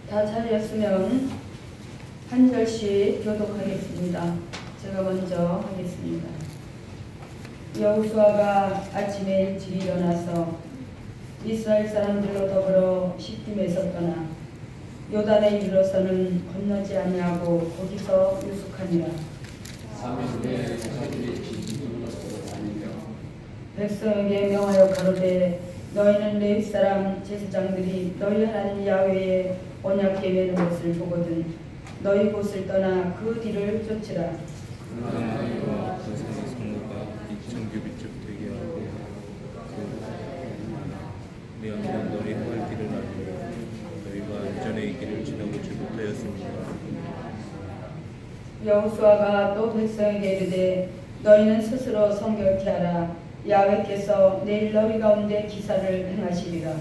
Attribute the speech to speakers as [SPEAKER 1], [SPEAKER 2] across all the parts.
[SPEAKER 1] 다 차렸으면 한 절씩 교독하겠습니다. 제가 먼저 하겠습니다. 여호수아가 아침에 일찍 일어나서 이스라엘 사람들로 더불어 시딤에서 떠나 요단에 이르러서는 건너지 아니하고 거기서 유숙하니라. 백성에게 명하여 가로되 너희는 레위 사람 제사장들이 너희 하나님 야훼의 언약궤 매는 것을 보거든 너희 곳을 떠나 그 뒤를 쫓으라.
[SPEAKER 2] 하나님과 그 성도가 2000규빗쯤 되게 하고 우리 앞에 너희 할 길을 알고 너희가 이전에 이 길을 지나보지 못하였습니다.
[SPEAKER 1] 여호수아가 또 백성에게 이르되 너희는 스스로 성결케 하라. 야훼께서 내일 너희 가운데 기사를 행하시리라.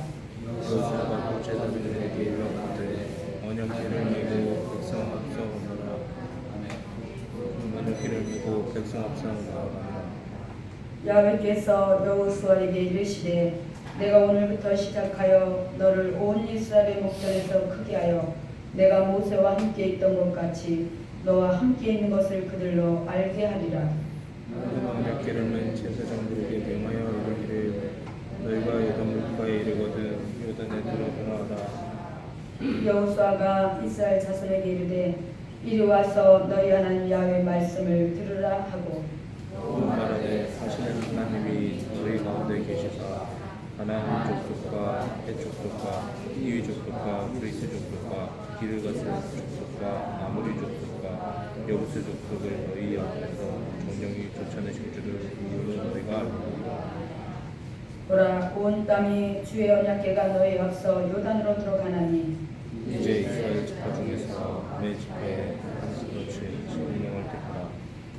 [SPEAKER 2] 여호수아가 또 제사장들에게 이르되 언약궤를 메고 백성 앞서 오너라. 언약궤를 메고 백성 앞서 오너라.
[SPEAKER 1] 야훼께서 여호수아에게 이르시되 내가 오늘부터 시작하여 너를 온 이스라엘의 목전에서 크게 하여 내가 모세와 함께 있던 것 같이 너와 함께 있는 것을 그들로 알게 하리라.
[SPEAKER 2] 언약궤를 맨 제사장들에게 명하여 이르기를 너희가 요단 물가에 이르거든 요단에 들어가라.
[SPEAKER 1] 여호수아가 이스라엘 자손에게 이르되 이리 와서 너희 하나님 야훼의 말씀을 들으라 하고
[SPEAKER 2] 또 말하되 하시는 하나님이 너희 가운데 계시사 가나안 족속과 헷 족속과 히위 족속과 브리스 족속과 기르가스 족속과 아모리 족속과 여부스 족속을 너희 앞에서 정령이 쫓아내실 줄을 이유는 너희가 알고
[SPEAKER 1] 보라 온 땅이 주의 언약궤가 너희 앞서 요단으로 들어가나니
[SPEAKER 2] 이제 이스라엘 지파 중에서 내 집회에 한스도치 12명을 택하라.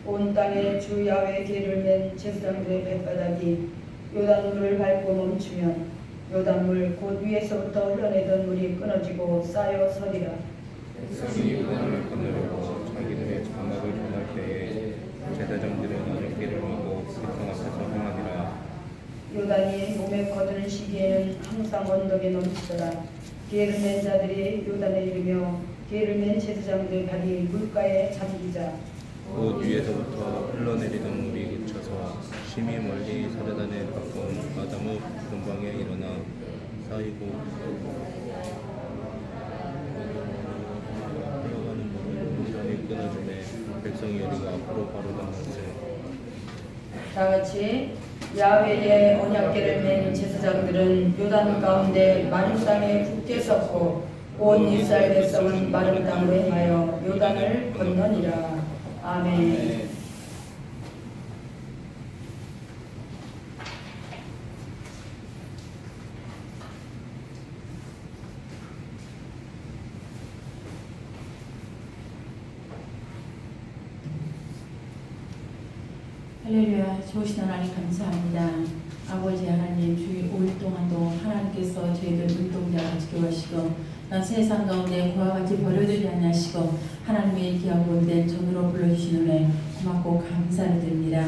[SPEAKER 1] 온 땅에 주 야훼의 궤를 맨 제사장들의 발바닥이 요단물을 밟고 멈추면 요단물 곧 위에서부터 흘러내던 물이 끊어지고 쌓여 서리라.
[SPEAKER 2] 백성이 요단을 건너려고 자기들의 장막을 변할 때에 제사장들은 언약궤를 메고 백성 앞에서 행하니라.
[SPEAKER 1] 요단이 몸에 거두는 시기에는 항상 언덕에 넘치더라. 궤를 맨 자들이 요단에 이르며 궤를 맨 제사장들의 발이 물가에 잠기자
[SPEAKER 2] 곧 위에서부터 흘러내리던 물이 그쳐서 심히 멀리 사르단에 가까운 아다무 근방에 일어나 쌓이고 흘러가는 물은 온전히 끊어지매 백성이 이르고 앞으로 바로 나갔으니
[SPEAKER 1] 다같이 야훼의 언약궤를 맨 제사장들은 요단 가운데 마른 땅에 굳게 섰고 온 이스라엘 백성은 마른 땅으로 행하여 요단을 건너니라. 아멘.
[SPEAKER 3] 할렐루야. 좋으신 하나님 감사합니다. 아버지 하나님 주일 5일 동안도 하나님께서 저희들 눈동자를 지켜가시고 난 세상 가운데 그와 같이 버려두지 않으시고 하나님의 귀하고 된 전으로 불러주신 은혜 고맙고 감사를 드립니다.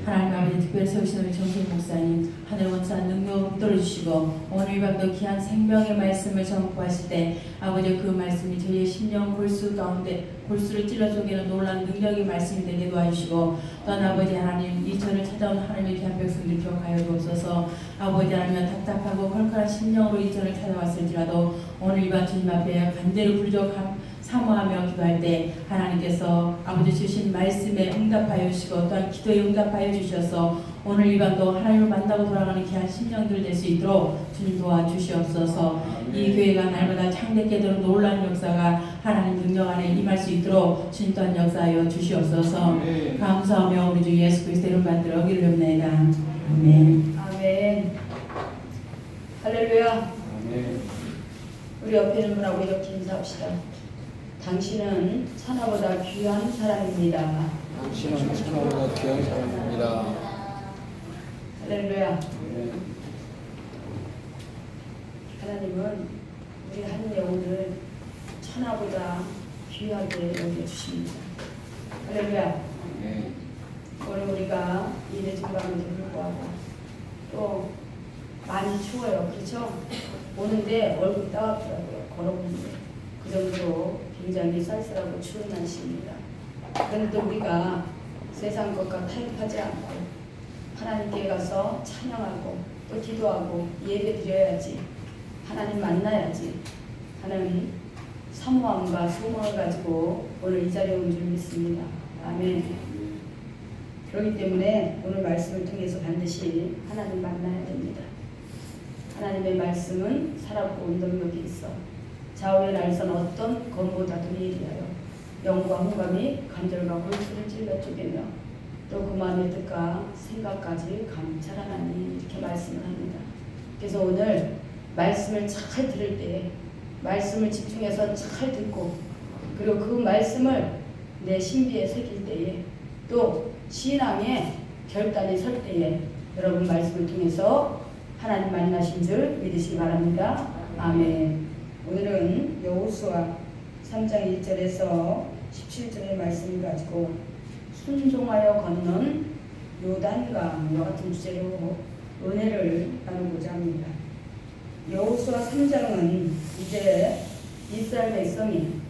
[SPEAKER 3] 하나님 아버지 특별히 세우신 우리 정신 목사님 하늘 원산 능력 떨어주시고 오늘 밤도 귀한 생명의 말씀을 전파하실 때 아버지 그 말씀이 저희의 심령 골수 가운데 골수를 찔러 쪼개는 놀라운 능력의 말씀이 되게 도와주시고 또한 아버지 하나님 이 전을 찾아온 하나님의 귀한 백성들 기억하여 주옵소서. 아버지 하나님 답답하고 컬컬한 심령으로 이 전을 찾아왔을지라도 오늘 이밤 주님 앞에 간절히 부르짖어 사모하며 기도할 때 하나님께서 아버지 주신 말씀에 응답하여 주시고 또한 기도에 응답하여 주셔서 오늘 이 밤도 하나님을 만나고 돌아가는 귀한 심령들 될 수 있도록 주님 도와주시옵소서. 이 교회가 날마다 창대케 되는 놀라운 역사가 하나님 능력 안에 임할 수 있도록 주님 또한 역사하여 주시옵소서. 감사하며 우리 주 예수 그리스도 이름 받들어 기도합니다. 아멘.
[SPEAKER 1] 아멘. 할렐루야.
[SPEAKER 2] 아멘.
[SPEAKER 1] 우리 옆에 있는 분하고 이렇게 인사합시다. 당신은 천하보다 귀한 사람입니다.
[SPEAKER 4] 당신은 천하보다 귀한 사람입니다.
[SPEAKER 1] 할렐루야. 하나님은 우리 한 영혼을 천하보다 귀하게 여겨주십니다. 할렐루야. 오늘 우리가 일의 중간에도 불구하고 또 많이 추워요. 그렇죠? 오는데 얼굴 따갑더라고요. 걸어보는데. 그 정도로 굉장히 쌀쌀하고 추운 날씨입니다. 그런데 우리가 세상 것과 타협하지 않고 하나님께 가서 찬양하고 또 기도하고 예배 드려야지, 하나님 만나야지 하는 사모함과 소망을 가지고 오늘 이 자리에 온 줄 믿습니다. 아멘. 그렇기 때문에 오늘 말씀을 통해서 반드시 하나님 만나야 됩니다. 하나님의 말씀은 살았고 운동력이 있어 좌우의 날선 어떤 검보다도 예리하여 영과 hun감이 간절과 골수를 찔러 쪼개며 또 그 마음의 뜻과 생각까지 감찰하나니 이렇게 말씀을 합니다. 그래서 오늘 말씀을 잘 들을 때 말씀을 집중해서 잘 듣고 그리고 그 말씀을 내 신비에 새길 때에 또 신앙의 결단이 설 때에 여러분 말씀을 통해서 하나님 만나신 줄 믿으시기 바랍니다. 아멘. 오늘은 여호수아 3장 1절에서 17절의 말씀을 가지고 순종하여 건넌 요단강과 같은 주제로 은혜를 나누고자 합니다. 여호수아 3장은 이제 이스라엘 백성이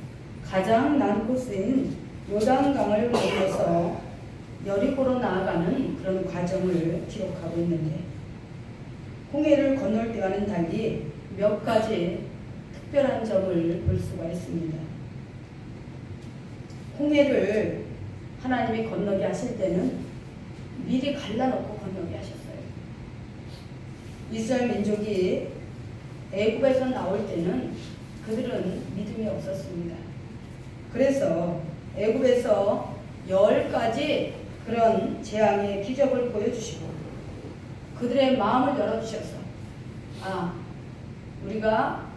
[SPEAKER 1] 가장 난 코스인 요단강을 건너서 여리고로 나아가는 그런 과정을 기록하고 있는데 홍해를 건널 때와는 달리 몇 가지 특별한 점을 볼 수가 있습니다. 홍해를 하나님이 건너게 하실 때는 미리 갈라놓고 건너게 하셨어요. 이스라엘 민족이 애굽에서 나올 때는 그들은 믿음이 없었습니다. 그래서 애굽에서 10가지 그런 재앙의 기적을 보여주시고 그들의 마음을 열어주셔서 우리가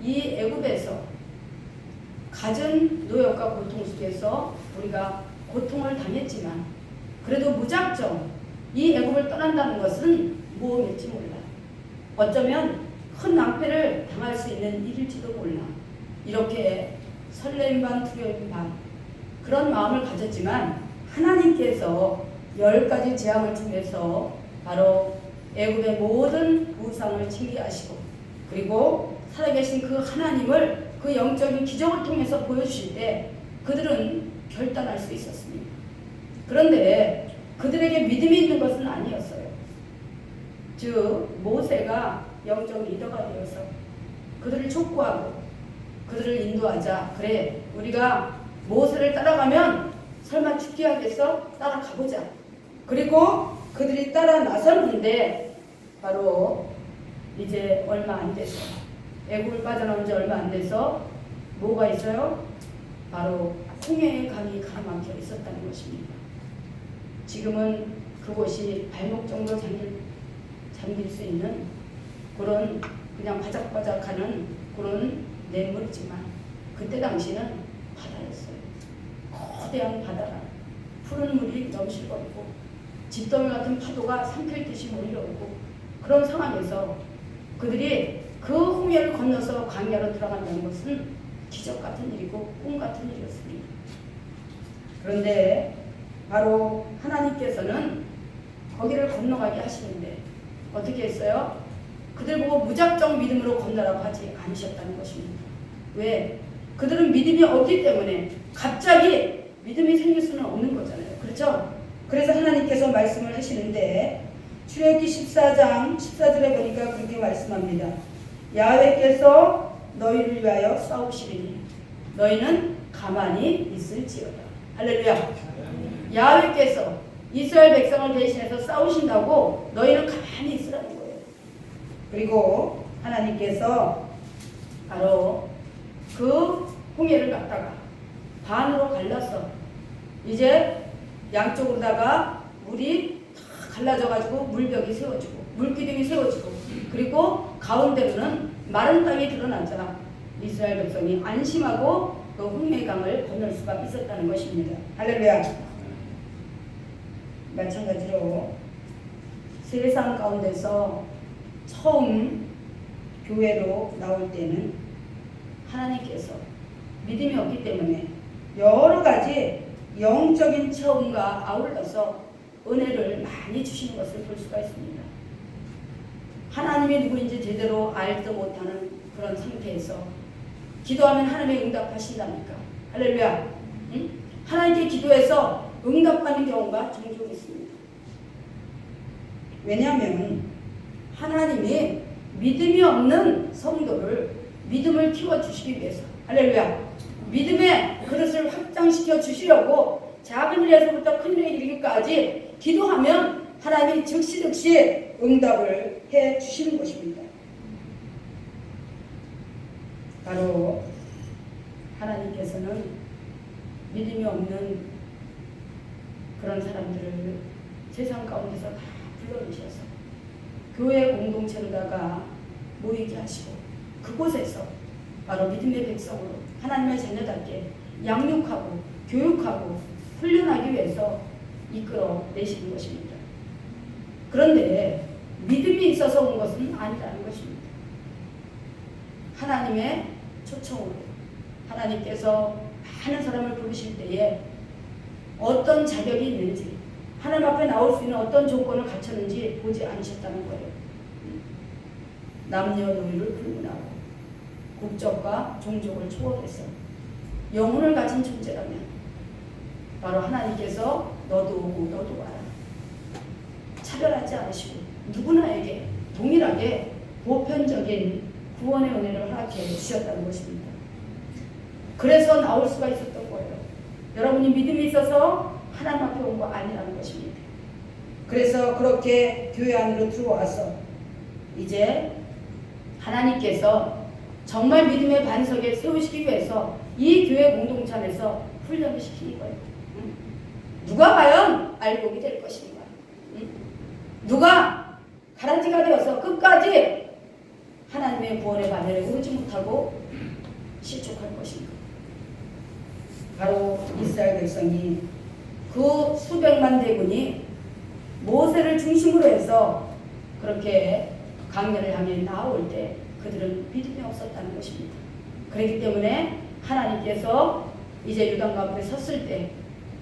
[SPEAKER 1] 이 애굽에서 갖은 노역과 고통 속에서 우리가 고통을 당했지만 그래도 무작정 이 애굽을 떠난다는 것은 모험일지 몰라. 어쩌면 큰 낭패를 당할 수 있는 일일지도 몰라. 이렇게 설렘 반 두려움 반 그런 마음을 가졌지만 하나님께서 10가지 재앙을 통해서 바로 애굽의 모든 우상을 징계하시고 그리고 살아계신 그 하나님을 그 영적인 기적을 통해서 보여주실 때 그들은 결단할 수 있었습니다. 그런데 그들에게 믿음이 있는 것은 아니었어요. 즉 모세가 영적 리더가 되어서 그들을 촉구하고 그들을 인도하자. 그래 우리가 모세를 따라가면 설마 죽게 하겠어? 따라가보자. 그리고 그들이 따라 나섰는데 바로 이제 얼마 안 돼서 애굽을 빠져나온 지 얼마 안 돼서 뭐가 있어요? 바로 홍해의 강이 가로막혀 있었다는 것입니다. 지금은 그곳이 발목 정도 잠길 수 있는 그런 그냥 바작바작하는 그런 냇물이지만 그때 당시는 바다였어요. 거대한 바다가 푸른 물이 넘실거리고 집더미 같은 파도가 삼킬듯이 몰려오고 그런 상황에서 그들이 그 홍해를 건너서 광야로 들어간다는 것은 기적 같은 일이고 꿈 같은 일이었습니다. 그런데 바로 하나님께서는 거기를 건너가게 하시는데 어떻게 했어요? 그들 보고 무작정 믿음으로 건너라고 하지 않으셨다는 것입니다. 왜? 그들은 믿음이 없기 때문에 갑자기 믿음이 생길 수는 없는 거잖아요. 그렇죠? 그래서 하나님께서 말씀을 하시는데 출애굽기 14장 14절에 보니까 그렇게 말씀합니다. 야훼께서 너희를 위하여 싸우시리니 너희는 가만히 있을지어다. 할렐루야. 야훼께서 이스라엘 백성을 대신해서 싸우신다고 너희는 가만히 있으라는 거예요. 그리고 하나님께서 바로 그 홍해를 갖다가 반으로 갈라서 이제 양쪽으로다가 물이 다 갈라져 가지고 물벽이 세워지고 물기둥이 세워지고 그리고 가운데로는 마른 땅이 드러나자 이스라엘 백성이 안심하고 그 홍해강을 건널 수가 있었다는 것입니다. 할렐루야. 마찬가지로 세상 가운데서 처음 교회로 나올 때는 하나님께서 믿음이 없기 때문에 여러 가지 영적인 체험과 아울러서 은혜를 많이 주시는 것을 볼 수가 있습니다. 하나님이 누구인지 제대로 알지도 못하는 그런 상태에서 기도하면 하나님이 응답하신다니까. 할렐루야. 응? 하나님께 기도해서 응답받는 경우가 종종 있습니다. 왜냐하면 하나님이 믿음이 없는 성도를 믿음을 키워주시기 위해서, 할렐루야, 믿음의 그릇을 확장시켜 주시려고 작은 일에서부터 큰 일에 이르기까지 기도하면 하나님이 즉시 응답을 해 주시는 것입니다. 바로 하나님께서는 믿음이 없는 그런 사람들을 세상 가운데서 다 불러오셔서 교회 공동체로다가 모이게 하시고 그곳에서 바로 믿음의 백성으로 하나님의 자녀답게 양육하고 교육하고 훈련하기 위해서 이끌어 내시는 것입니다. 그런데 믿음이 있어서 온 것은 아니라는 것입니다. 하나님의 초청으로 하나님께서 많은 사람을 부르실 때에 어떤 자격이 있는지 하나님 앞에 나올 수 있는 어떤 조건을 갖췄는지 보지 않으셨다는 거예요. 남녀노이를 불문하고 국적과 종족을 초월해서 영혼을 가진 존재라면 바로 하나님께서 너도 오고 너도 와라 차별하지 않으시고 누구나에게 동일하게 보편적인 구원의 은혜를 허락해 주셨다는 것입니다. 그래서 나올 수가 있었던 거예요. 여러분이 믿음이 있어서 하나님 앞에 온 거 아니라는 것입니다. 그래서 그렇게 교회 안으로 들어와서 이제 하나님께서 정말 믿음의 반석에 세우시기 위해서 이 교회 공동체 안에서 훈련을 시키는 거예요. 누가 과연 알곡이 될 것인가? 누가 가라지가 되어서 끝까지 하나님의 구원의 바늘에 오르지 못하고 실족할 것인가? 바로 이스라엘 백성이 그 수백만 대군이 모세를 중심으로 해서 그렇게 강렬을 향해 나올 때 그들은 믿음이 없었다는 것입니다. 그렇기 때문에 하나님께서 이제 요단강 앞에 섰을 때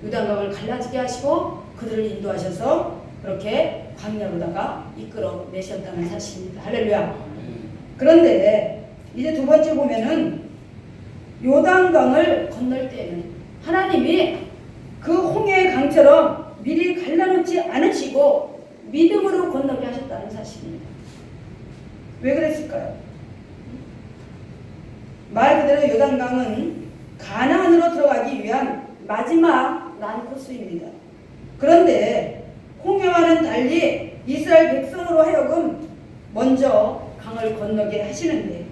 [SPEAKER 1] 요단강을 갈라지게 하시고 그들을 인도하셔서 그렇게 광야로다가 이끌어 내셨다는 사실입니다. 할렐루야. 그런데 이제 두 번째 보면은 요단강을 건널 때는 하나님이 그 홍해의 강처럼 미리 갈라놓지 않으시고 믿음으로 건너게 하셨다는 사실입니다. 왜 그랬을까요? 말 그대로 요단강은 가나안으로 들어가기 위한 마지막 난코스입니다. 그런데 홍해와는 달리 이스라엘 백성으로 하여금 먼저 강을 건너게 하시는데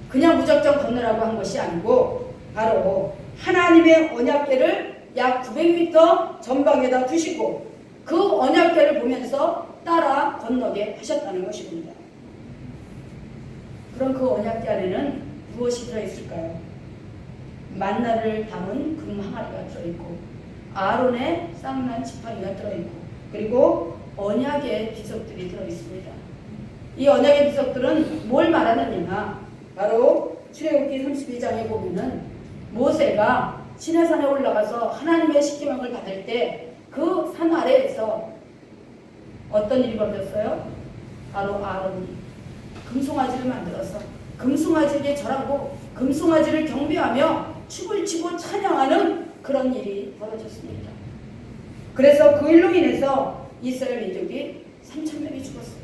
[SPEAKER 1] 그냥 무작정 건너라고 한 것이 아니고 바로 하나님의 언약궤를 약 900m 전방에다 두시고 그 언약궤를 보면서 따라 건너게 하셨다는 것입니다. 그럼 그 언약궤 안에는 무엇이 들어있을까요? 만나를 담은 금 항아리가 들어있고 아론의 쌍난 지팡이가 들어있고 그리고 언약의 비석들이 들어있습니다. 이 언약의 비석들은 뭘 말하느냐? 바로 출애굽기 32장에 보면은 모세가 시내산에 올라가서 하나님의 십계명을 받을 때 그 산 아래에서 어떤 일이 벌어졌어요? 바로 아론이 금송아지를 만들어서 금송아지에게 절하고 금송아지를 경배하며 춤을 추고 찬양하는 그런 일이 벌어졌습니다. 그래서 그 일로 인해서 이스라엘 민족이 3,000명이 죽었어요.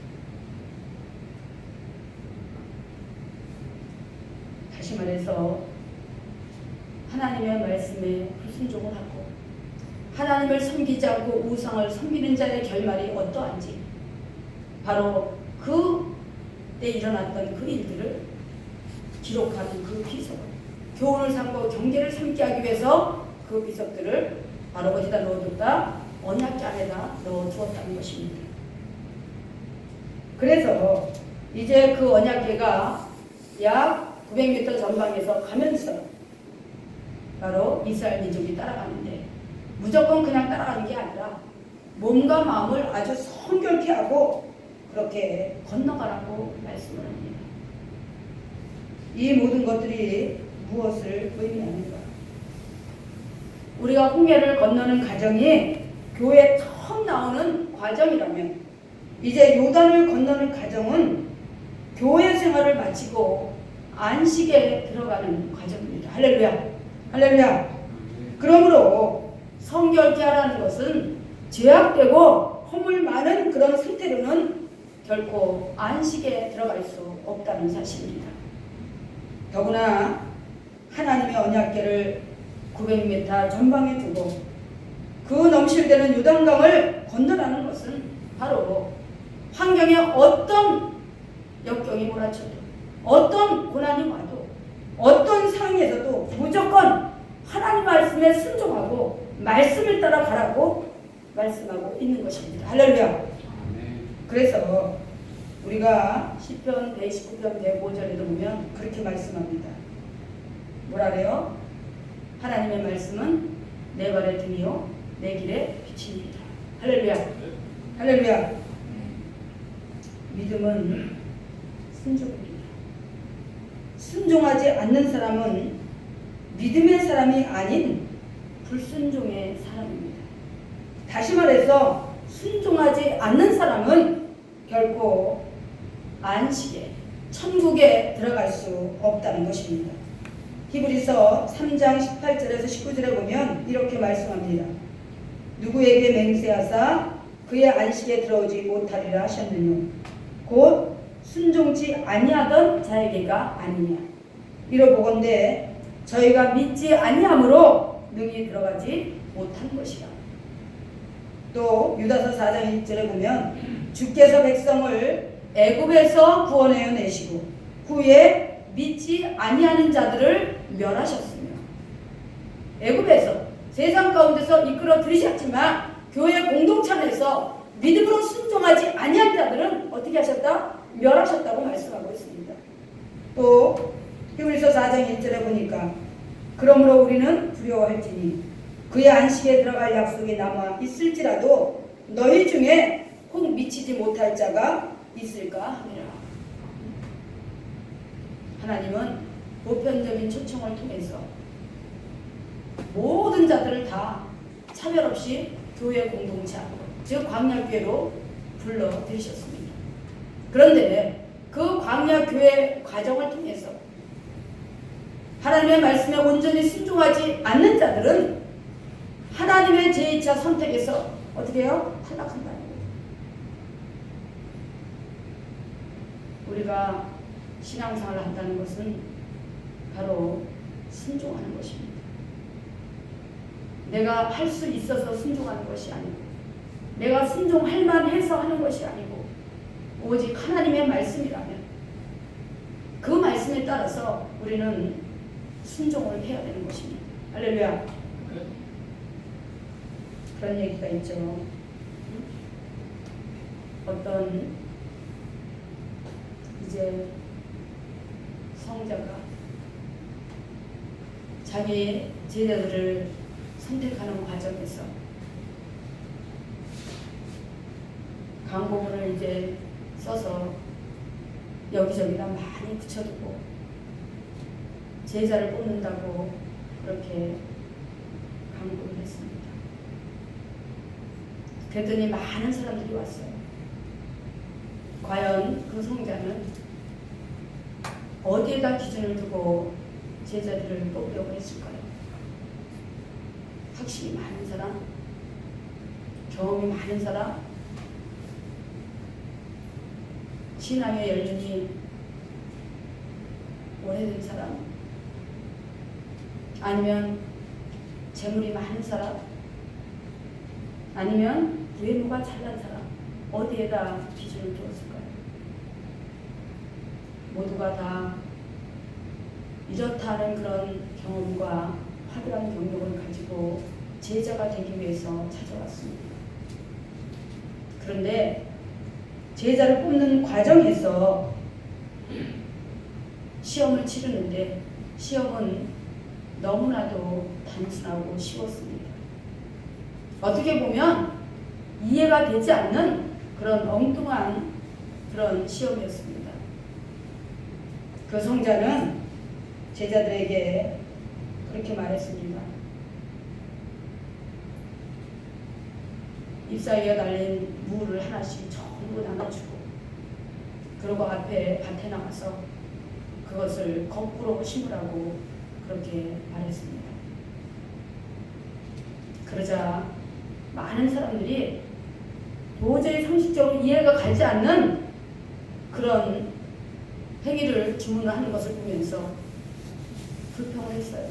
[SPEAKER 1] 다시 말해서 하나님의 말씀에 불순종을 하고 하나님을 섬기지 않고 우상을 섬기는 자의 결말이 어떠한지 바로 그때 일어났던 그 일들을 기록하는 그 비석을 교훈을 삼고 경계를 삼게 하기 위해서 그 비석들을 바로 어디다 넣어뒀다? 언약궤 안에다 넣어두었다는 것입니다. 그래서 이제 그 언약궤가 약 900m 전방에서 가면서 바로 이스라엘 민족이 따라가는데 무조건 그냥 따라가는 게 아니라 몸과 마음을 아주 성결케 하고 그렇게 건너가라고 말씀을 합니다. 이 모든 것들이 무엇을 의미하는가? 우리가 홍해를 건너는 과정이 교회에 처음 나오는 과정이라면 이제 요단을 건너는 과정은 교회 생활을 마치고 안식에 들어가는 과정입니다. 할렐루야. 할렐루야. 그러므로 성결케 하라는 것은 죄악되고 허물 많은 그런 상태로는 결코 안식에 들어갈 수 없다는 사실입니다. 더구나 하나님의 언약궤를 900m 전방에 두고 그 넘실대는 요단강을 건너라는 것은 바로 환경에 어떤 역경이 몰아쳐도 어떤 고난이 와도 어떤 상황에서도 무조건 하나님 말씀에 순종하고 말씀을 따라 가라고 말씀하고 있는 것입니다. 할렐루야. 그래서 우리가 시편 119편 105절에도 보면 그렇게 말씀합니다. 뭐라 그래요? 하나님의 말씀은 내 발의 등이요 내 길의 빛입니다. 할렐루야. 할렐루야. 믿음은 순종입니다. 순종하지 않는 사람은 믿음의 사람이 아닌 불순종의 사람입니다. 다시 말해서 순종하지 않는 사람은 결코 안식에 천국에 들어갈 수 없다는 것입니다. 히브리서 3장 18절에서 19절에 보면 이렇게 말씀합니다. 누구에게 맹세하사 그의 안식에 들어오지 못하리라 하셨느냐 곧 순종치 아니하던 자에게가 아니냐 이러보건대 저희가 믿지 아니함으로 능히 들어가지 못한 것이라. 또 유다서 4장 1절에 보면 주께서 백성을 애굽에서 구원하여 내시고 후에 믿지 아니하는 자들을 멸하셨으며 애굽에서 세상 가운데서 이끌어 들이셨지만 교회 공동체 안에서 믿음으로 순종하지 아니한 자들은 어떻게 하셨다? 멸하셨다고 말씀하고 있습니다. 또 히브리서 4장 1절에 보니까 그러므로 우리는 두려워할지니 그의 안식에 들어갈 약속이 남아 있을지라도 너희 중에 혹 미치지 못할 자가 있을까 하니라. 하나님은 보편적인 초청을 통해서 모든 자들을 다 차별 없이 교회 공동체 안으로 즉 광야교회로 불러들이셨습니다. 그런데 그 광야교회 과정을 통해서 하나님의 말씀에 온전히 순종하지 않는 자들은 하나님의 제2차 선택에서 어떻게 해요? 탈락한다는 거예요. 우리가 신앙생활을 한다는 것은 바로 순종하는 것입니다. 내가 할 수 있어서 순종하는 것이 아니고 내가 순종할 만해서 하는 것이 아니고 오직 하나님의 말씀이라면 그 말씀에 따라서 우리는 순종을 해야 되는 것입니다. 할렐루야. 그런 얘기가 있죠. 어떤 이제 성자가 자기 제자들을 선택하는 과정에서 광고문을 이제 써서 여기저기다 많이 붙여두고 제자를 뽑는다고 그렇게 광고를 했습니다. 그랬더니 많은 사람들이 왔어요. 과연 그 성자는 어디에다 기준을 두고 제자들을 뽑으려고 했을까요? 확신이 많은 사람, 경험이 많은 사람, 신앙의 연륜이 오래된 사람, 아니면 재물이 많은 사람, 아니면 외모가 잘난 사람, 어디에다 기준을 두었을까요? 모두가 다 이렇다는 그런 경험과 화려한 경력을 가지고 제자가 되기 위해서 찾아왔습니다. 그런데 제자를 뽑는 과정에서 시험을 치르는데 시험은 너무나도 단순하고 쉬웠습니다. 어떻게 보면 이해가 되지 않는 그런 엉뚱한 그런 시험이었습니다. 그 성자는 제자들에게 그렇게 말했습니다. 잎사귀가 달린 무를 하나씩 전부 나눠주고 그리고 앞에 밭에 나가서 그것을 거꾸로 심으라고 그렇게 말했습니다. 그러자 많은 사람들이 도저히 상식적으로 이해가 가지 않는 그런 행위를 주문하는 것을 보면서 불평을 했어요.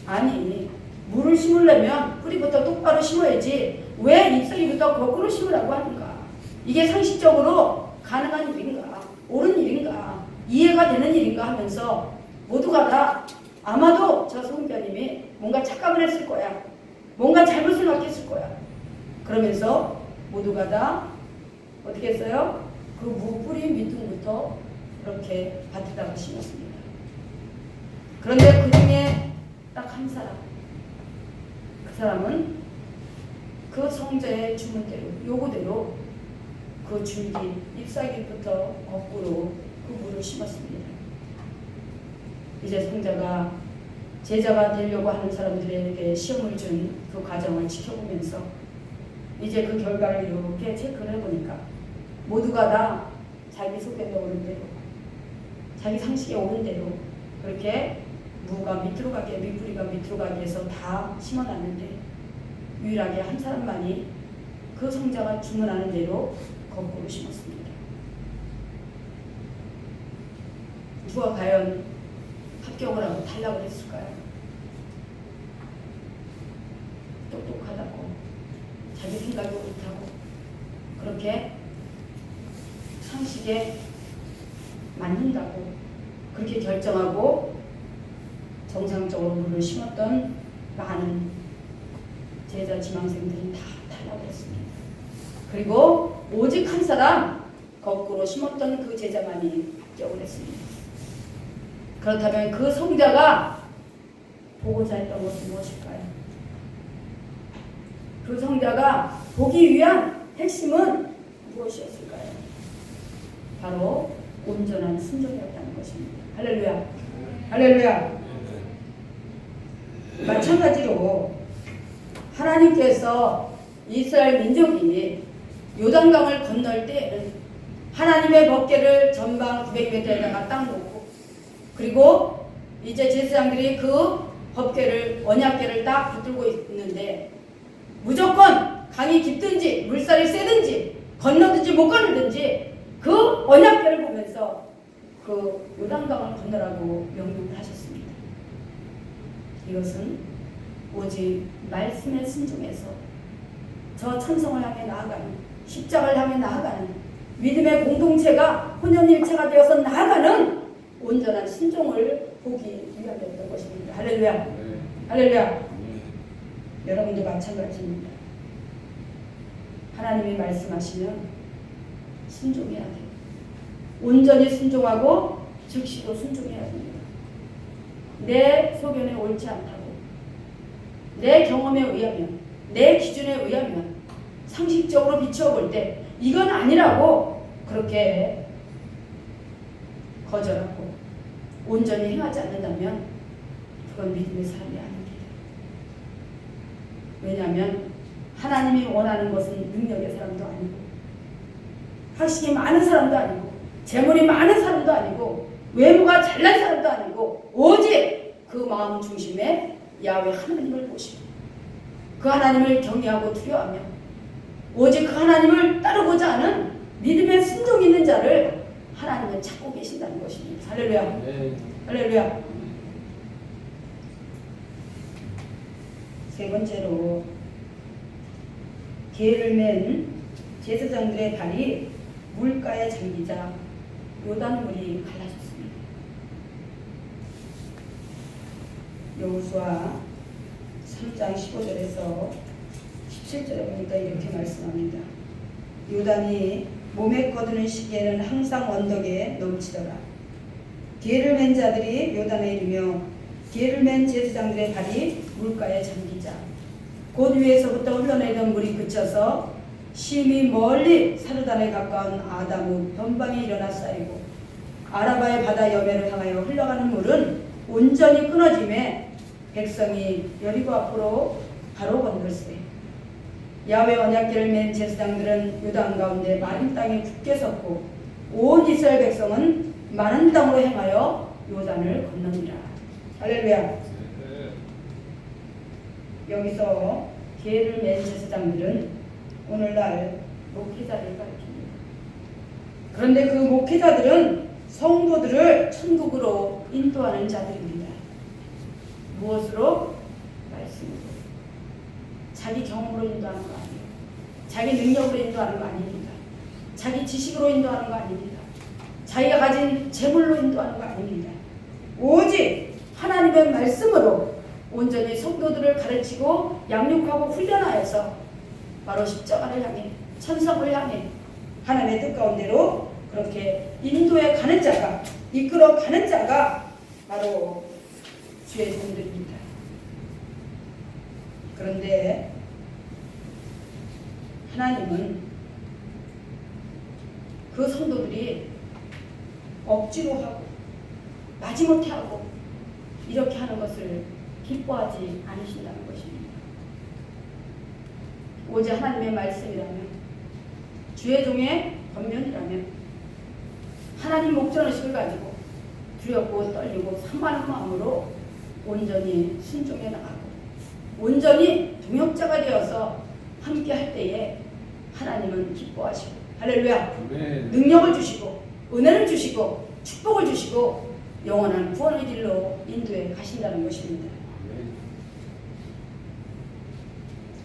[SPEAKER 1] 아니, 물을 심으려면 뿌리부터 똑바로 심어야지 왜 잎사귀부터 거꾸로 심으라고 하는가? 이게 상식적으로 가능한 일인가? 옳은 일인가? 이해가 되는 일인가 하면서 모두가 다 아마도 저 성교님이 뭔가 착각을 했을 거야. 뭔가 잘못을 맡겼을 거야. 그러면서 모두가 다 어떻게 했어요? 그 무 뿌리 밑둥부터 이렇게 밭에다가 심었습니다. 그런데 그 중에 딱 한 사람, 그 사람은 그 성자의 주문대로, 요구대로 그 줄기, 잎사귀부터 거꾸로 그 물을 심었습니다. 이제 성자가 제자가 되려고 하는 사람들에게 시험을 준 그 과정을 지켜보면서 이제 그 결과를 이렇게 체크를 해보니까 모두가 다 자기 속에 오른 대로, 자기 상식에 오른 대로 그렇게 무가 밑으로 가게, 밑뿌리가 밑으로 가게 해서 다 심어놨는데 유일하게 한 사람만이 그 성자가 주문하는 대로 거꾸로 심었습니다. 누가 과연 합격을 하고 탈락을 했을까요? 똑똑하다고, 자기 생각이 옳다고, 그렇게 상식에 맞는다고 그렇게 결정하고 정상적으로 물을 심었던 많은 제자 지망생들이 다 탈락을 했습니다. 그리고 오직 한 사람 거꾸로 심었던 그 제자만이 합격을 했습니다. 그렇다면 그 성자가 보고자 했던 것은 무엇일까요? 그 성자가 보기 위한 핵심은 무엇이었을까요? 바로 온전한 순종이었다는 것입니다. 할렐루야. 할렐루야. 마찬가지로 하나님께서 이스라엘 민족이 요단강을 건널 때에는 하나님의 법궤를 전방 900m에다가 딱 놓고 그리고 이제 제사장들이 그 법궤를 언약궤를 딱 붙들고 있는데 무조건 강이 깊든지 물살이 세든지 건너든지 못 건너든지 그 언약궤를 보면서 그 요단강을 건너라고 명령을 하셨습니다. 이것은 오직 말씀에 순종해서 저 천성을 향해 나아가는 십자가를 향해 나아가는 믿음의 공동체가 혼연일체가 되어서 나아가는 온전한 순종을 보기 위함이었던 것입니다. 할렐루야.
[SPEAKER 4] 네.
[SPEAKER 1] 할렐루야. 여러분도 마찬가지입니다. 하나님이 말씀하시면 순종해야 돼요. 온전히 순종하고 즉시로 순종해야 됩니다. 내 소견에 옳지 않다고 내 경험에 의하면 내 기준에 의하면 상식적으로 비추어 볼 때 이건 아니라고 그렇게 거절하고 온전히 행하지 않는다면 그건 믿음의 사람이 아닙니다. 왜냐하면 하나님이 원하는 것은 능력의 사람도 아니고 학식이 많은 사람도 아니고 재물이 많은 사람도 아니고 외모가 잘난 사람도 아니고 오직 그 마음 중심에 야훼 하나님을 보시고 그 하나님을 경외하고 두려워하며 오직 그 하나님을 따르고자 하는 믿음의 순종 있는 자를 하나님은 찾고 계신다는 것입니다. 할렐루야.
[SPEAKER 4] 네.
[SPEAKER 1] 할렐루야. 세 번째로 개를 맨 제사장들의 발이 물가에 잠기자 요단물이 갈라졌습니다. 여호수아 3장 15절에서 17절에 보니까 이렇게 말씀합니다. 요단이 몸에 거두는 시기에는 항상 언덕에 넘치더라. 개를 맨 자들이 요단에 이르며 개를 맨 제사장들의 발이 물가에 잠기자 곧 위에서부터 흘러내리던 물이 그쳐서 심히 멀리 사르단에 가까운 아다무 변방에 일어나 쌓이고 아라바의 바다 여매를 향하여 흘러가는 물은 온전히 끊어짐에 백성이 여리고 앞으로 바로 건널세. 야훼 언약궤를 맨 제사장들은 요단 가운데 마른 땅에 굳게 섰고 온 이스라엘 백성은 많은 땅으로 행하여 요단을 건너니라. 할렐루야. 여기서 계를 맨 제사장들은 오늘날 목회자를 가리킵니다. 그런데 그 목회자들은 성도들을 천국으로 인도하는 자들입니다. 무엇으로? 말씀으로. 자기 경험으로 인도하는 거 아니에요. 자기 능력으로 인도하는 거 아닙니다. 자기 지식으로 인도하는 거 아닙니다. 자기가 가진 재물로 인도하는 거 아닙니다. 오직 하나님의 말씀으로 온전히 성도들을 가르치고 양육하고 훈련하여서 바로 십자가를 향해 천성을 향해 하나님의 뜻 가운데로 그렇게 인도해 가는 자가, 이끌어 가는 자가 바로 주의 종들입니다. 그런데 하나님은 그 성도들이 억지로 하고 마지못해 하고 이렇게 하는 것을 기뻐하지 않으신다는 것입니다. 오직 하나님의 말씀이라면, 주의 종의 권면이라면 하나님 목전의식을 가지고 두렵고 떨리고 산만한 마음으로 온전히 순종해 나가고 온전히 동역자가 되어서 함께 할 때에 하나님은 기뻐하시고, 할렐루야, 능력을 주시고 은혜를 주시고 축복을 주시고 영원한 구원의 길로 인도해 가신다는 것입니다.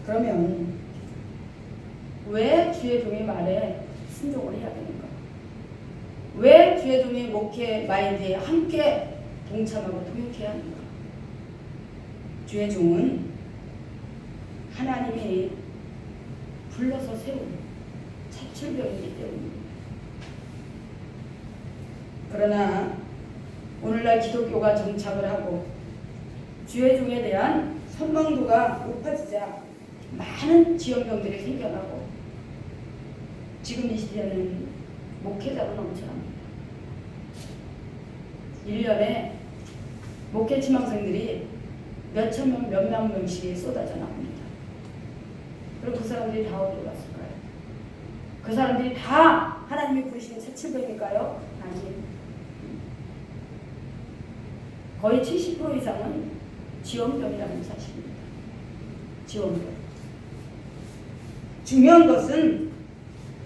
[SPEAKER 1] 그러면 왜 주의 종의 말에 순종을 해야 되는가? 왜 주의 종의 목회 마인드에 함께 동참하고 동역해야 하는가? 주의 종은 하나님이 불러서 세운 차출병이기 때문입니다. 그러나 오늘날 기독교가 정착을 하고 주의 종에 대한 선망도가 높아지자 많은 지연병들이 생겨나고 지금 이 시대는 목회자로 넘쳐납니다. 1년에 목회 지망생들이 몇천 명, 몇만 명씩 쏟아져 나옵니다. 그럼 그 사람들이 다 어디로 갔을까요? 그 사람들이 다 하나님이 부르시는 차출병일까요? 아니에요. 거의 70% 이상은 지원병이라는 사실입니다. 지원병. 중요한 것은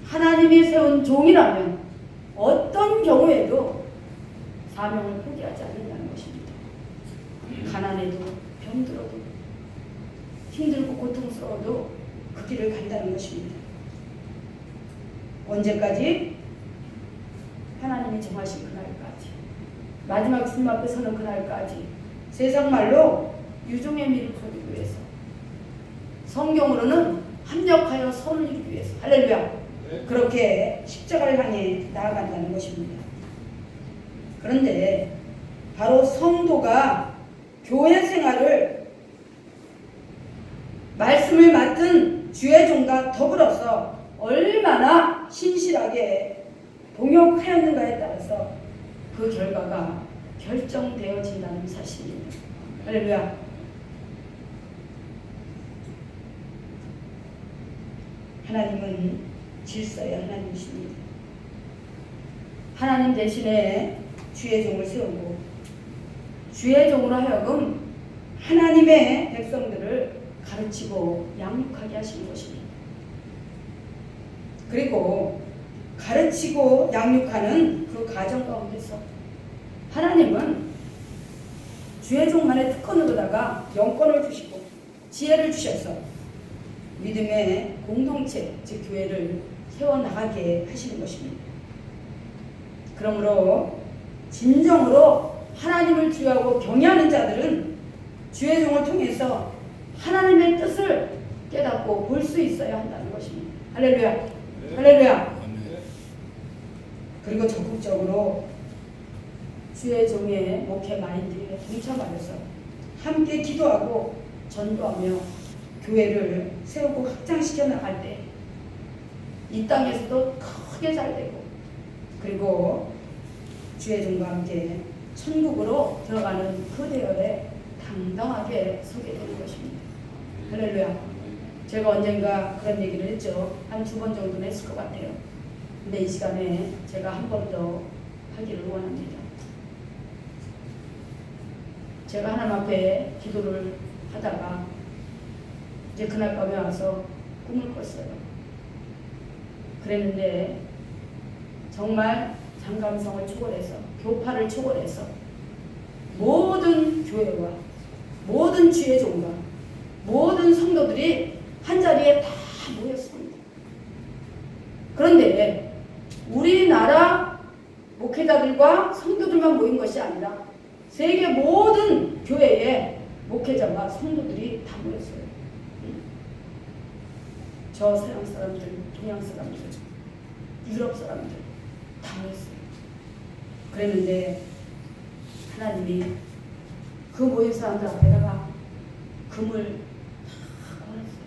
[SPEAKER 1] 하나님이 세운 종이라면 어떤 경우에도 사명을 포기하지 않는다는 것입니다. 가난해도 병들어도 힘들고 고통스러워도 그 길을 간다는 것입니다. 언제까지? 하나님이 정하신 그날까지, 마지막 주님 앞에 서는 그날까지 세상 말로 유종의 미를 거두기 위해서, 성경으로는 합력하여 선을 이루기 위해서, 할렐루야, 그렇게 십자가를 향해 나아간다는 것입니다. 그런데 바로 성도가 교회 생활을 말씀을 맡은 주의 종과 더불어서 얼마나 신실하게 동역하였는가에 따라서 그 결과가 결정되어진다는 사실입니다. 할렐루야. 하나님은 질서의 하나님이십니다. 하나님 대신에 주의 종을 세우고 주의 종으로 하여금 하나님의 백성들을 가르치고 양육하게 하시는 것입니다. 그리고 가르치고 양육하는 그 가정 가운데서 하나님은 주의 종만의 특권으로다가 영권을 주시고 지혜를 주셔서 믿음의 공동체, 즉 교회를 세워나가게 하시는 것입니다. 그러므로 진정으로 하나님을 주하고 경외하는 자들은 주의 종을 통해서 하나님의 뜻을 깨닫고 볼 수 있어야 한다는 것입니다. 할렐루야. 할렐루야. 그리고 적극적으로 주의 종의 목회 마인드에 동참하여서 함께 기도하고 전도하며 교회를 세우고 확장시켜 나갈 때 이 땅에서도 크게 잘 되고, 그리고 주의 종과 함께 천국으로 들어가는 그 대열에 당당하게 서게 되는 것입니다. 할렐루야. 제가 언젠가 그런 얘기를 했죠. 한 2번 정도는 했을 것 같아요. 근데 이 시간에 제가 한 번 더 하기를 원합니다. 제가 하나님 앞에 기도를 하다가 이제 그날 밤에 와서 꿈을 꿨어요. 그랬는데 정말 장감성을 초월해서 교파를 초월해서 모든 교회와 모든 주의 종과 모든 성도들이 한자리에 다 모였습니다. 그런데 우리나라 목회자들과 성도들만 모인 것이 아니라 세계 모든 교회에 목회자와 성도들이 다 모였어요. 저 서양 사람들, 동양 사람들, 유럽 사람들 다 모였어요. 그랬는데 하나님이 그 모인 사람들 앞에다가 금을 다 걸었어요.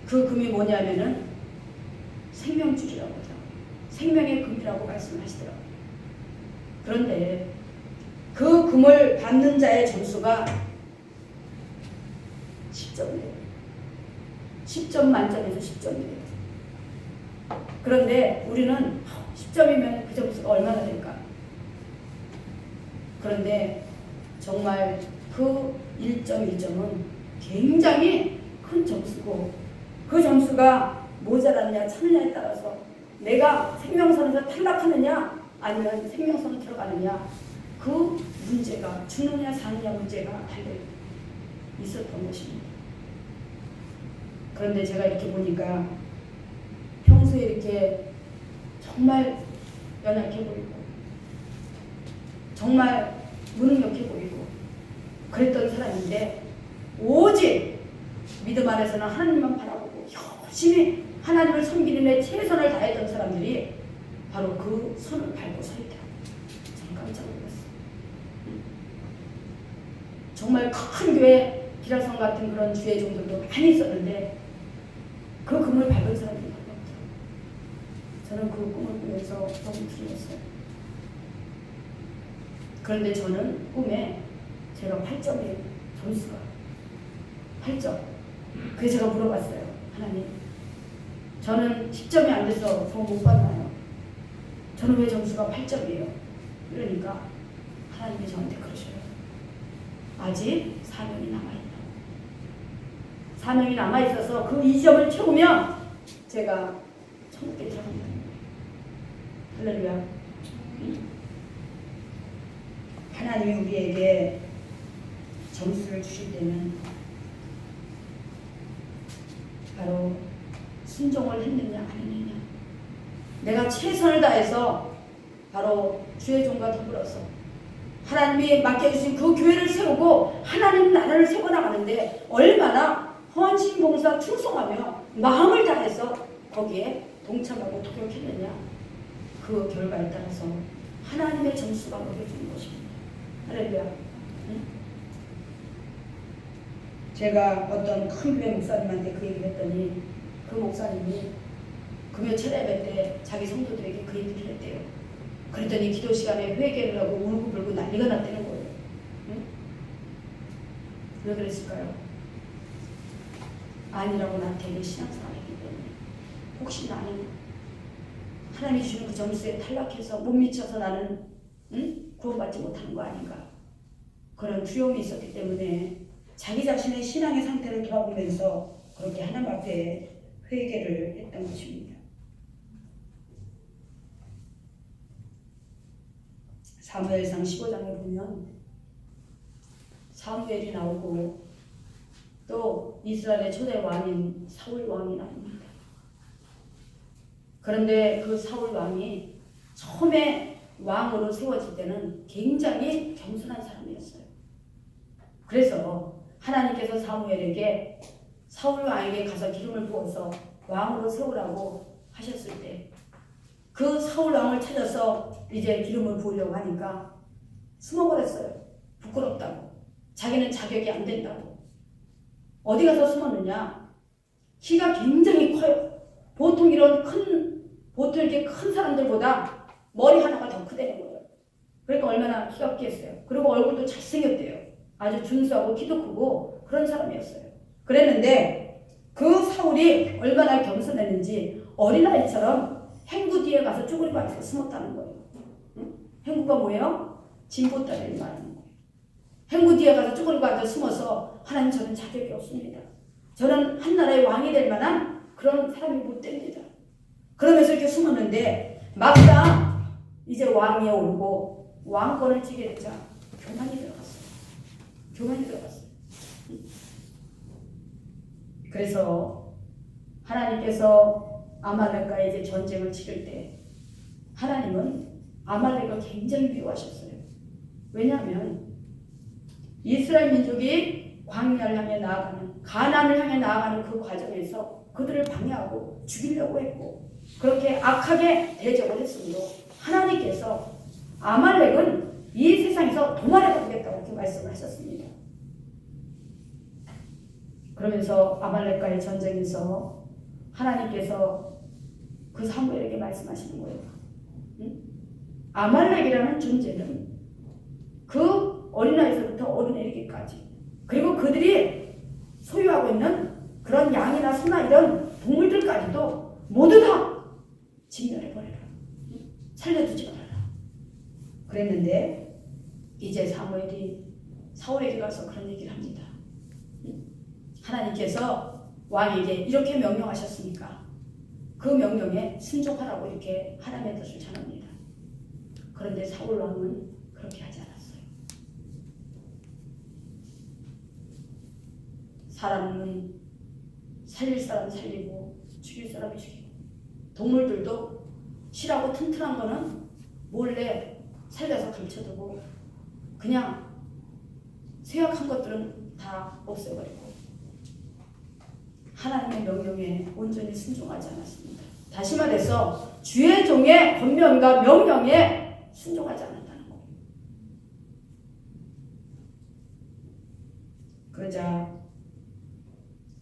[SPEAKER 1] 그 금이 뭐냐면은 생명줄이라고 하죠. 생명의 금이라고 말씀하시더라고요. 그런데 그 금을 받는 자의 점수가 10점이에요. 10점 만점에서 10점이에요. 그런데 우리는 10점이면 그 점수가 얼마나 될까? 그런데 정말 그 1점 1점은 굉장히 큰 점수고 그 점수가 모자라느냐 차느냐에 따라서 내가 생명선에서 탈락하느냐 아니면 생명선에 들어가느냐 그 문제가 죽느냐 사느냐 문제가 달려 있었던 것입니다. 그런데 제가 이렇게 보니까 평소에 이렇게 정말 연약해 보이고 정말 무능력해 보이고 그랬던 사람인데 오직 믿음 안에서는 하나님만 바라보고 열심히 하나님을 섬기는 데 최선을 다했던 사람들이 바로 그 선을 밟고 서 있더라고요. 저는 깜짝 놀랐어요. 정말 큰 교회 기라성 같은 그런 주의 종들도 많이 있었는데 그 금을 밟은 사람들이 별로 없더라고요. 저는 그 꿈을 꾸면서 너무 두려웠어요. 그런데 저는 꿈에 제가 8점이에요. 점수가 8점. 그래서 제가 물어봤어요. 하나님, 저는 10점이 안 돼서 더 못 받나요? 저는 왜 점수가 8점이에요? 그러니까 하나님이 저한테 그러셔요. 아직 사명이 남아있다고. 사명이 남아있어서 그 2점을 채우면 제가 천국에 들어간다. 할렐루야. 하나님이 우리에게 점수를 주실 때는 바로 순종을 했느냐 안 했느냐, 내가 최선을 다해서 바로 주의 종과 더불어서 하나님이 맡겨주신 그 교회를 세우고 하나님 나라를 세워나가는데 얼마나 헌신봉사 충성하며 마음을 다해서 거기에 동참하고 동역했느냐, 그 결과에 따라서 하나님의 점수가 먹여주는 것입니다. 할렐루야. 응? 제가 어떤 큰 교회 목사님한테 그 얘기를 했더니 그 목사님이 금요 철야예배 때 자기 성도들에게 그 얘기를 했대요. 그랬더니 기도 시간에 회개를 하고 울고 불고 난리가 났다는 거예요. 응? 왜 그랬을까요? 아니라고 나한테 신앙생활했기 때문에 혹시 나는 하나님이 주는 그 점수에 탈락해서 못 미쳐서 나는 구원받지 못하는 거 아닌가, 그런 두려움이 있었기 때문에 자기 자신의 신앙의 상태를 돌아보면서 그렇게 하나님 앞에 회개를 했던 것입니다. 사무엘상 15장에 보면 사무엘이 나오고 또 이스라엘의 초대 왕인 사울 왕이 나옵니다. 그런데 그 사울 왕이 처음에 왕으로 세워질 때는 굉장히 겸손한 사람이었어요. 그래서 하나님께서 사무엘에게 사울 왕에게 가서 기름을 부어서 왕으로 세우라고 하셨을 때 그 사울 왕을 찾아서 이제 기름을 부으려고 하니까 숨어버렸어요. 부끄럽다고. 자기는 자격이 안 된다고. 어디 가서 숨었느냐? 키가 굉장히 커요. 보통 이렇게 큰 사람들보다 머리 하나가 더 크다는 거예요. 그러니까 얼마나 키가 크겠어요. 그리고 얼굴도 잘생겼대요. 아주 준수하고 키도 크고 그런 사람이었어요. 그랬는데 그 사울이 얼마나 겸손했는지 어린아이처럼 행구 뒤에 가서 쪼그리고 앉아서 숨었다는 거예요. 응? 행구가 뭐예요? 진보따리를 말하는 거예요. 행구 뒤에 가서 쪼그리고 앉아서 숨어서 하나님 저는 자격이 없습니다. 저는 한 나라의 왕이 될 만한 그런 사람이 못 됩니다. 그러면서 이렇게 숨었는데 막상 이제 왕위에 오르고 왕권을 쥐게 되자 교만이 들어갔어요. 교만이 들어갔어요. 그래서 하나님께서 아말렉과 이제 전쟁을 치를 때 하나님은 아말렉을 굉장히 미워하셨어요. 왜냐하면 이스라엘 민족이 광야를 향해 나아가는, 가나안을 향해 나아가는 그 과정에서 그들을 방해하고 죽이려고 했고 그렇게 악하게 대적을 했으므로 하나님께서 아말렉은 이 세상에서 도말해버리겠다고 이렇게 말씀을 하셨습니다. 그러면서 아말렉과의 전쟁에서 하나님께서 그 사무엘에게 말씀하시는 거예요. 응? 아말렉이라는 존재는 그 어린아이에서부터 어른에 이르기까지 그리고 그들이 소유하고 있는 그런 양이나 소나 이런 동물들까지도 모두 다 진멸해버려라. 살려두지 말아라. 그랬는데 이제 사무엘이 사울에게 가서 그런 얘기를 합니다. 하나님께서 왕에게 이렇게 명령하셨으니까 그 명령에 순종하라고 이렇게 하나님의 뜻을 전합니다. 그런데 사울 왕은 그렇게 하지 않았어요. 사람은 살릴 사람 살리고 죽일 사람 죽이고 동물들도 실하고 튼튼한 거는 몰래 살려서 감춰두고 그냥 쇠약한 것들은 다 없애버리고 하나님의 명령에 온전히 순종하지 않았습니다. 다시 말해서 주의 종의 권면과 명령에 순종하지 않았다는 거예요. 그러자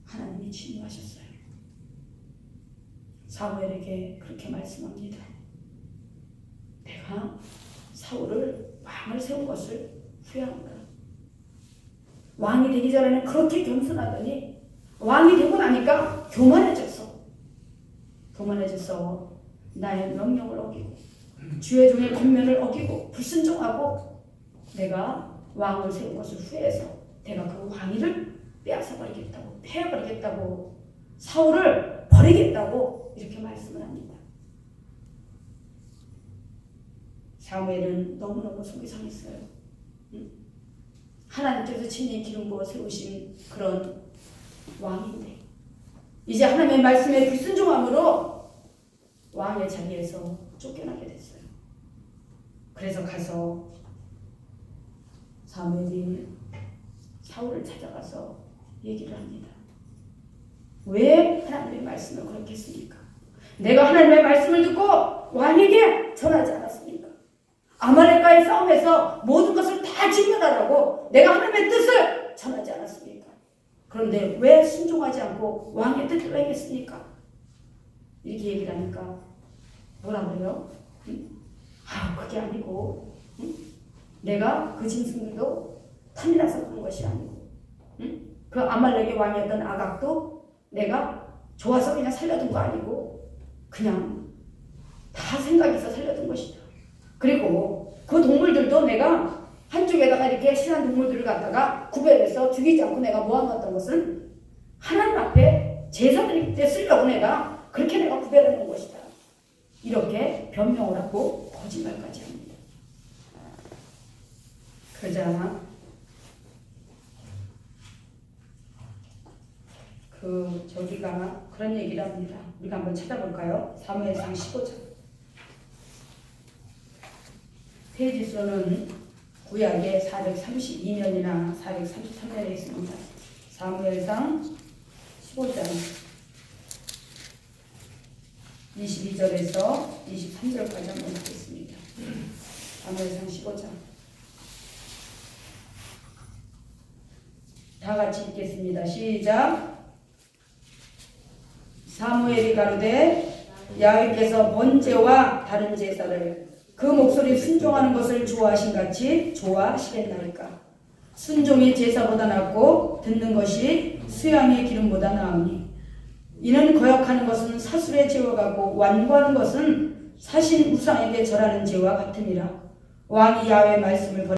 [SPEAKER 1] 하나님이 진노하셨어요. 사무엘에게 그렇게 말씀합니다. 내가 사울을 왕을 세운 것을 후회한다. 왕이 되기 전에는 그렇게 겸손하더니 왕이 되고 나니까 교만해져서 나의 명령을 어기고 주의 종의 권면을 어기고 불순종하고 내가 왕을 세운 것을 후회해서 내가 그 왕위를 빼앗아버리겠다고 패해버리겠다고 사울을 버리겠다고 이렇게 말씀을 합니다. 사무엘은 너무너무 속이 상했어요. 하나님께서 친히 기름 부어 세우신 그런 왕인데 이제 하나님의 말씀에 불순종함으로 왕의 자리에서 쫓겨나게 됐어요. 그래서 가서 사무엘이 사울을 찾아가서 얘기를 합니다. 왜 하나님의 말씀을 그렇게 했습니까? 내가 하나님의 말씀을 듣고 왕에게 전하지 않았습니까? 아말렉과의 싸움에서 모든 것을 다 진멸하라고 내가 하나님의 뜻을 전하지 않았습니까? 그런데 왜 순종하지 않고 왕의 뜻대로 행했습니까? 이렇게 얘기를 하니까 뭐라 그래요? 그게 아니고 내가 그 짐승들도 탐나서 그런 것이 아니고 그 아말렉의 왕이었던 아각도 내가 좋아서 그냥 살려둔 거 아니고 그냥 다 생각이 있어 살려둔 것이다. 그리고 그 동물들도 내가 한쪽에다가 이렇게 신한 동물들을 갖다가 구별해서 죽이지 않고 내가 모아놨던 것은 하나님 앞에 제사 드릴 때 쓰려고 내가 그렇게 내가 구별해 놓은 것이다. 이렇게 변명을 하고 거짓말까지 합니다. 그러자 저기가 그런 얘기를 합니다. 우리가 한번 찾아볼까요? 사무엘상 15장. 페이지 수는 구약에 432면이나 433면에 있습니다. 사무엘상 15장 22절에서 23절까지 한번 보겠습니다. 사무엘상 15장 다 같이 읽겠습니다. 시작. 사무엘이 가로되 야훼께서 번제와 다른 제사를 그 목소리 순종하는 것을 좋아하신 같이 좋아하시겠나이까. 순종이 제사보다 낫고 듣는 것이 수양의 기름보다 나으니 이는 거역하는 것은 사술의 죄와 같고 완고하는 것은 사신 우상에게 절하는 죄와 같음이라. 왕이 야훼의 말씀을